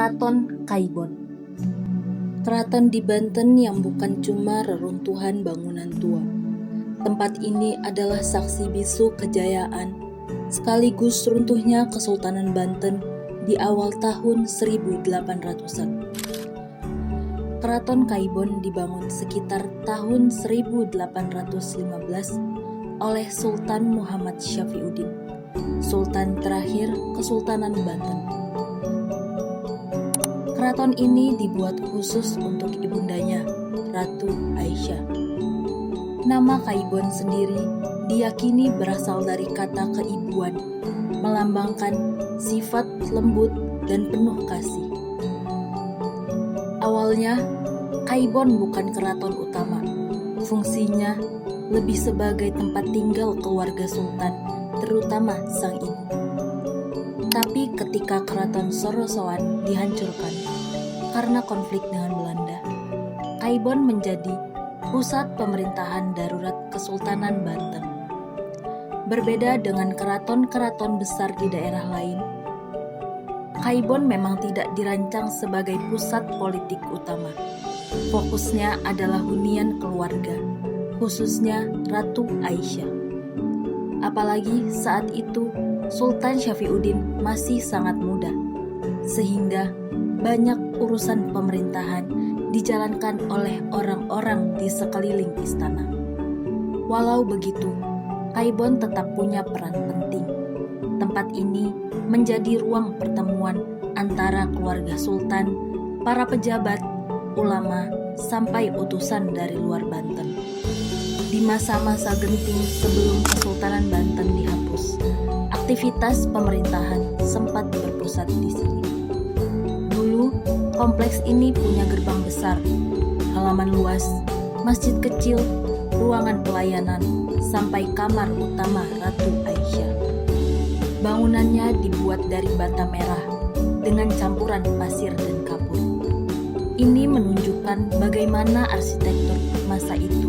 Keraton Kaibon. Keraton di Banten yang bukan cuma reruntuhan bangunan tua. Tempat ini adalah saksi bisu kejayaan, sekaligus runtuhnya Kesultanan Banten di awal tahun 1800-an. Keraton Kaibon dibangun sekitar tahun 1815 oleh Sultan Muhammad Syafiuddin, Sultan terakhir Kesultanan Banten. Keraton ini dibuat khusus untuk ibundanya, Ratu Aisyah. Nama Kaibon sendiri diyakini berasal dari kata keibuan, melambangkan sifat lembut dan penuh kasih. Awalnya, Kaibon bukan keraton utama. Fungsinya lebih sebagai tempat tinggal keluarga sultan, terutama sang ibu. Tapi ketika Keraton Sorosowan dihancurkan karena konflik dengan Belanda, Kaibon menjadi pusat pemerintahan darurat Kesultanan Banten. Berbeda dengan keraton-keraton besar di daerah lain, Kaibon memang tidak dirancang sebagai pusat politik utama. Fokusnya adalah hunian keluarga, khususnya Ratu Aisyah. Apalagi saat itu Sultan Syafiuddin masih sangat muda, sehingga banyak urusan pemerintahan dijalankan oleh orang-orang di sekeliling istana. Walau begitu, Kaibon tetap punya peran penting. Tempat ini menjadi ruang pertemuan antara keluarga sultan, para pejabat, ulama, sampai utusan dari luar Banten. Di masa-masa genting sebelum Kesultanan Banten dihapus, aktivitas pemerintahan sempat berpusat di sini. Dulu, kompleks ini punya gerbang besar, halaman luas, masjid kecil, ruangan pelayanan, sampai kamar utama Ratu Aisyah. Bangunannya dibuat dari bata merah dengan campuran pasir dan kapur. Ini menunjukkan bagaimana arsitektur masa itu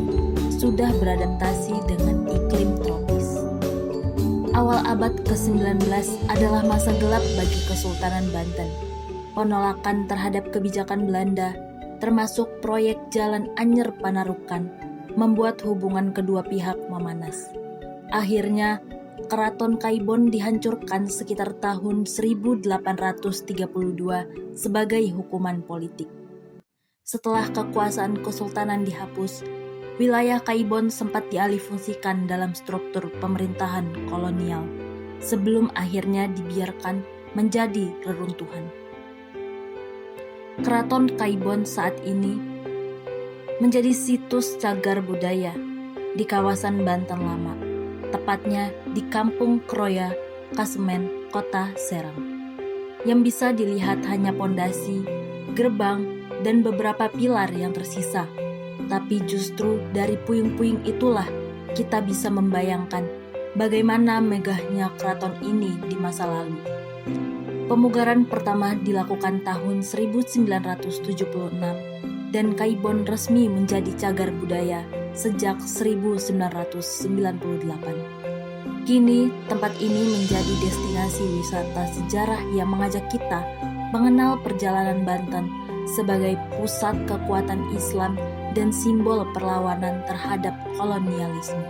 sudah beradaptasi dengan iklim tropis. Awal abad ke-19 adalah masa gelap bagi Kesultanan Banten. Penolakan terhadap kebijakan Belanda, termasuk proyek Jalan Anyer Panarukan, membuat hubungan kedua pihak memanas. Akhirnya, Keraton Kaibon dihancurkan sekitar tahun 1832 sebagai hukuman politik. Setelah kekuasaan kesultanan dihapus, wilayah Kaibon sempat dialihfungsikan dalam struktur pemerintahan kolonial, sebelum akhirnya dibiarkan menjadi reruntuhan. Keraton Kaibon saat ini menjadi situs cagar budaya di kawasan Banten Lama, tepatnya di Kampung Kroya, Kasemen, Kota Serang. Yang bisa dilihat hanya pondasi, gerbang, dan beberapa pilar yang tersisa. Tapi justru dari puing-puing itulah kita bisa membayangkan bagaimana megahnya keraton ini di masa lalu. Pemugaran pertama dilakukan tahun 1976 dan Kaibon resmi menjadi cagar budaya sejak 1998. Kini tempat ini menjadi destinasi wisata sejarah yang mengajak kita mengenal perjalanan Banten sebagai pusat kekuatan Islam dan simbol perlawanan terhadap kolonialisme.